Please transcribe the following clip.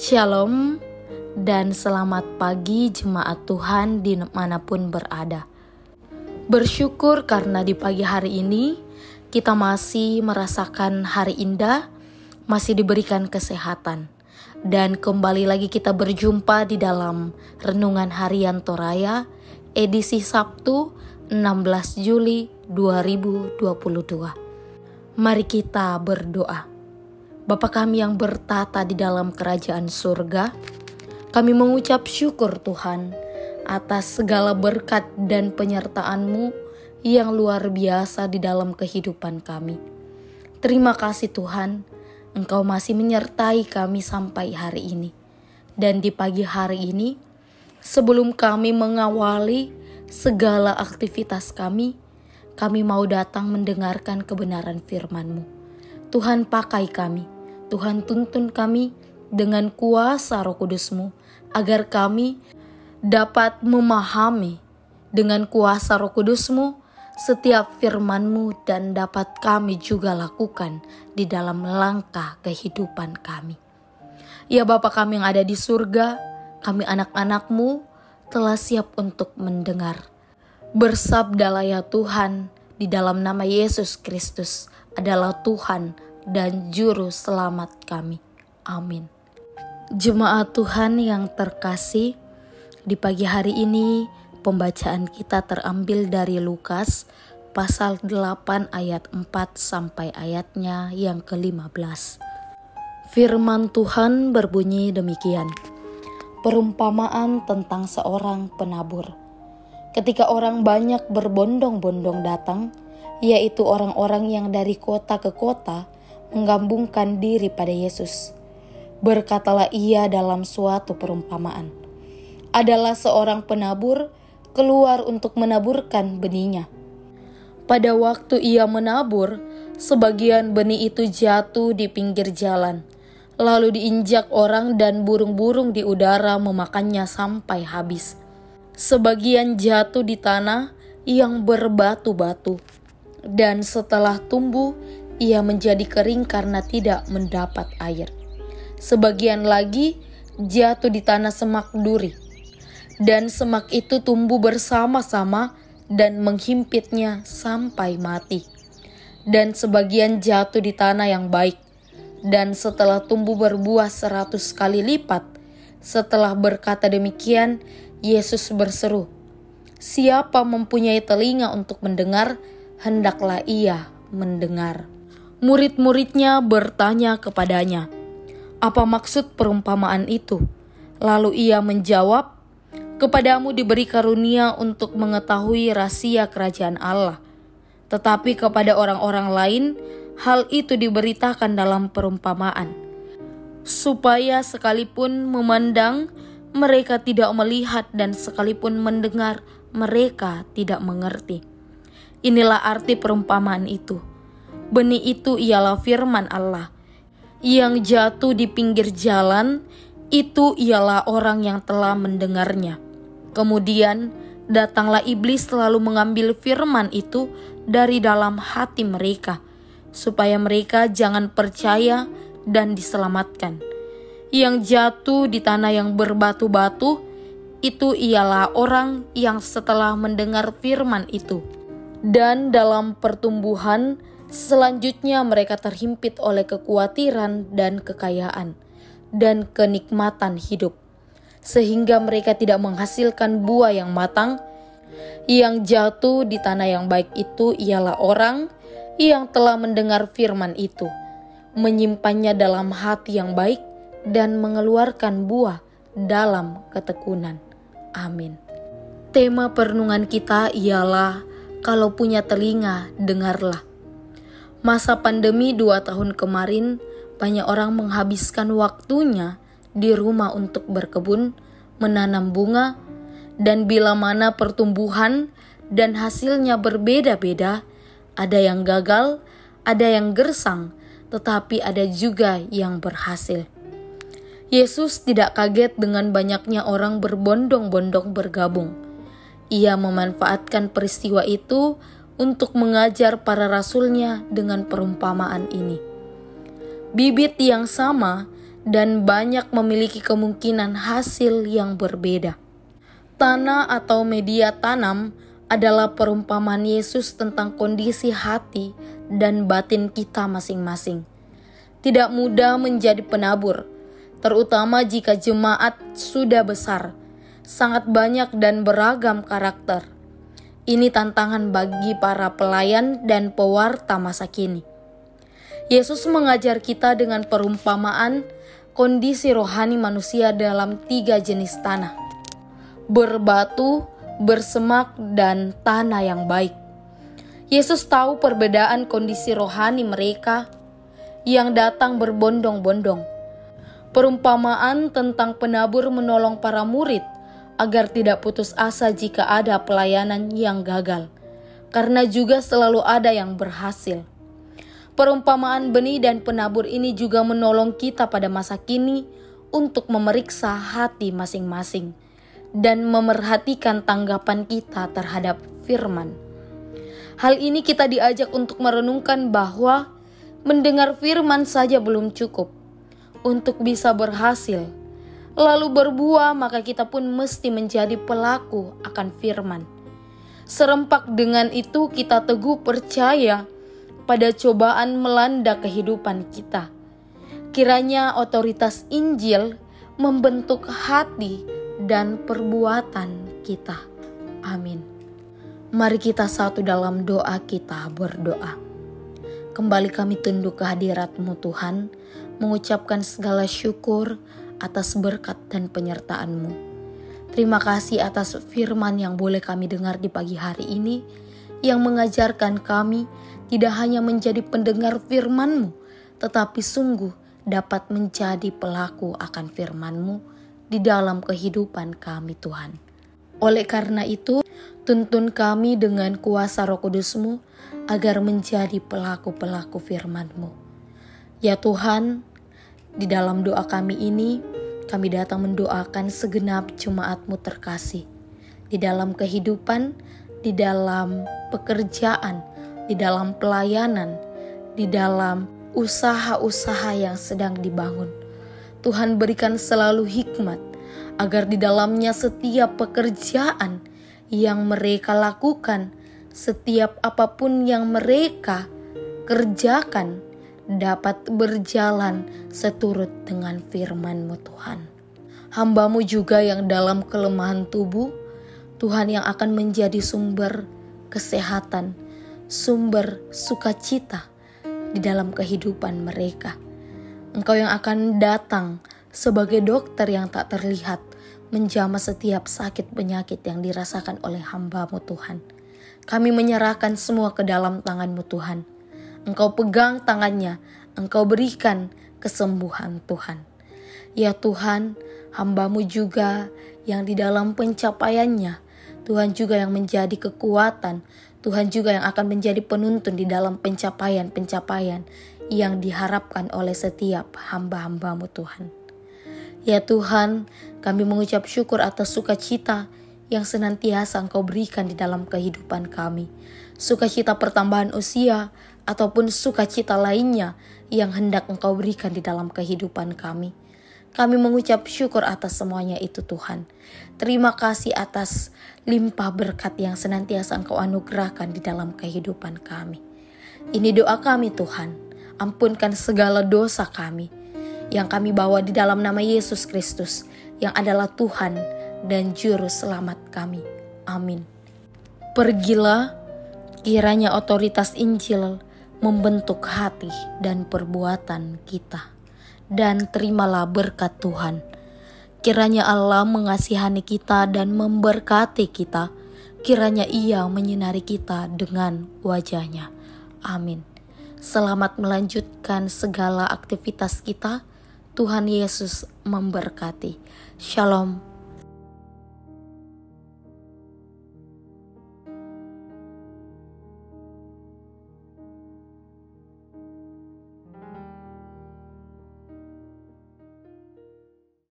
Shalom dan selamat pagi jemaat Tuhan dimanapun berada. Bersyukur karena di pagi hari ini kita masih merasakan hari indah, masih diberikan kesehatan. Dan kembali lagi kita berjumpa di dalam Renungan Harian Toraya edisi Sabtu 16 Juli 2022. Mari kita berdoa. Bapa kami yang bertata di dalam kerajaan surga, kami mengucap syukur Tuhan atas segala berkat dan penyertaan-Mu yang luar biasa di dalam kehidupan kami. Terima kasih Tuhan, Engkau masih menyertai kami sampai hari ini. Dan di pagi hari ini, sebelum kami mengawali segala aktivitas kami mau datang mendengarkan kebenaran firman-Mu. Tuhan pakai kami, Tuhan tuntun kami dengan kuasa Roh Kudus-Mu, agar kami dapat memahami dengan kuasa Roh Kudus-Mu setiap firman-Mu dan dapat kami juga lakukan di dalam langkah kehidupan kami. Ya Bapa kami yang ada di surga, kami anak-anak-Mu telah siap untuk mendengar. Bersabdalah ya Tuhan, di dalam nama Yesus Kristus adalah Tuhan dan Juru Selamat kami. Amin. Jemaat Tuhan yang terkasih, di pagi hari ini pembacaan kita terambil dari Lukas pasal 8 ayat 4 sampai ayatnya yang ke-15. Firman Tuhan berbunyi demikian. Perumpamaan tentang seorang penabur. Ketika orang banyak berbondong-bondong datang, yaitu orang-orang yang dari kota ke kota, menggabungkan diri pada Yesus. Berkatalah ia dalam suatu perumpamaan. Adalah seorang penabur keluar untuk menaburkan benihnya. Pada waktu ia menabur, sebagian benih itu jatuh di pinggir jalan, lalu diinjak orang dan burung-burung di udara memakannya sampai habis. Sebagian jatuh di tanah yang berbatu-batu, dan setelah tumbuh, ia menjadi kering karena tidak mendapat air. Sebagian lagi jatuh di tanah semak duri, dan semak itu tumbuh bersama-sama dan menghimpitnya sampai mati. Dan sebagian jatuh di tanah yang baik, dan setelah tumbuh berbuah 100 kali lipat. Setelah berkata demikian, Yesus berseru, "Siapa mempunyai telinga untuk mendengar, hendaklah ia mendengar." Murid-muridnya bertanya kepadanya, "Apa maksud perumpamaan itu?" Lalu ia menjawab, "Kepadamu diberi karunia untuk mengetahui rahasia kerajaan Allah. Tetapi kepada orang-orang lain, hal itu diberitakan dalam perumpamaan, supaya sekalipun memandang, mereka tidak melihat, dan sekalipun mendengar, mereka tidak mengerti." Inilah arti perumpamaan itu. Benih itu ialah firman Allah. Yang jatuh di pinggir jalan, itu ialah orang yang telah mendengarnya. Kemudian datanglah iblis lalu mengambil firman itu dari dalam hati mereka, supaya mereka jangan percaya dan diselamatkan. Yang jatuh di tanah yang berbatu-batu, itu ialah orang yang setelah mendengar firman itu, dan dalam pertumbuhan selanjutnya mereka terhimpit oleh kekhawatiran dan kekayaan dan kenikmatan hidup, sehingga mereka tidak menghasilkan buah yang matang. Yang jatuh di tanah yang baik itu ialah orang yang telah mendengar firman itu, menyimpannya dalam hati yang baik, dan mengeluarkan buah dalam ketekunan. Amin. Tema perenungan kita ialah, kalau punya telinga, dengarlah. Masa pandemi 2 tahun kemarin, banyak orang menghabiskan waktunya di rumah untuk berkebun, menanam bunga, dan bila mana pertumbuhan dan hasilnya berbeda-beda, ada yang gagal, ada yang gersang, tetapi ada juga yang berhasil. Yesus tidak kaget dengan banyaknya orang berbondong-bondong bergabung. Ia memanfaatkan peristiwa itu untuk mengajar para rasulnya dengan perumpamaan ini. Bibit yang sama dan banyak memiliki kemungkinan hasil yang berbeda. Tanah atau media tanam adalah perumpamaan Yesus tentang kondisi hati dan batin kita masing-masing. Tidak mudah menjadi penabur, terutama jika jemaat sudah besar, sangat banyak dan beragam karakter. Ini tantangan bagi para pelayan dan pewarta masa kini. Yesus mengajar kita dengan perumpamaan kondisi rohani manusia dalam 3 jenis tanah: berbatu, bersemak, dan tanah yang baik. Yesus tahu perbedaan kondisi rohani mereka yang datang berbondong-bondong. Perumpamaan tentang penabur menolong para murid agar tidak putus asa jika ada pelayanan yang gagal, karena juga selalu ada yang berhasil. Perumpamaan benih dan penabur ini juga menolong kita pada masa kini untuk memeriksa hati masing-masing dan memerhatikan tanggapan kita terhadap firman. Hal ini kita diajak untuk merenungkan bahwa mendengar firman saja belum cukup untuk bisa berhasil. Lalu berbuah, maka kita pun mesti menjadi pelaku akan firman. Serempak dengan itu kita teguh percaya pada cobaan melanda kehidupan kita. Kiranya otoritas Injil membentuk hati dan perbuatan kita. Amin. Mari kita satu dalam doa kita berdoa. Kembali kami tunduk ke hadirat-Mu Tuhan, mengucapkan segala syukur atas berkat dan penyertaan-Mu. Terima kasih atas firman yang boleh kami dengar di pagi hari ini, yang mengajarkan kami tidak hanya menjadi pendengar firman-Mu, tetapi sungguh dapat menjadi pelaku akan firman-Mu di dalam kehidupan kami Tuhan. Oleh karena itu, tuntun kami dengan kuasa Roh Kudus-Mu agar menjadi pelaku-pelaku firman-Mu. Ya Tuhan, di dalam doa kami ini, kami datang mendoakan segenap jemaat-Mu terkasih. Di dalam kehidupan, di dalam pekerjaan, di dalam pelayanan, di dalam usaha-usaha yang sedang dibangun. Tuhan berikan selalu hikmat, agar di dalamnya setiap pekerjaan yang mereka lakukan, setiap apapun yang mereka kerjakan, dapat berjalan seturut dengan firman-Mu Tuhan. Hamba-Mu juga yang dalam kelemahan tubuh, Tuhan, yang akan menjadi sumber kesehatan, sumber sukacita di dalam kehidupan mereka. Engkau yang akan datang sebagai dokter yang tak terlihat, menjamah setiap sakit penyakit yang dirasakan oleh hamba-Mu Tuhan. Kami menyerahkan semua ke dalam tangan-Mu Tuhan. Engkau pegang tangannya, Engkau berikan kesembuhan Tuhan. Ya Tuhan, hamba-Mu juga yang di dalam pencapaiannya, Tuhan juga yang menjadi kekuatan, Tuhan juga yang akan menjadi penuntun di dalam pencapaian-pencapaian yang diharapkan oleh setiap hamba-hamba-Mu Tuhan. Ya Tuhan, kami mengucap syukur atas sukacita yang senantiasa Engkau berikan di dalam kehidupan kami. Sukacita pertambahan usia ataupun sukacita lainnya yang hendak Engkau berikan di dalam kehidupan kami. Kami mengucap syukur atas semuanya itu Tuhan. Terima kasih atas limpah berkat yang senantiasa Engkau anugerahkan di dalam kehidupan kami. Ini doa kami Tuhan, ampunkan segala dosa kami yang kami bawa di dalam nama Yesus Kristus yang adalah Tuhan dan Juru Selamat kami. Amin. Pergilah, kiranya otoritas Injil membentuk hati dan perbuatan kita. Dan terimalah berkat Tuhan. Kiranya Allah mengasihani kita dan memberkati kita. Kiranya Ia menyinari kita dengan wajah-Nya. Amin. Selamat melanjutkan segala aktivitas kita. Tuhan Yesus memberkati. Shalom.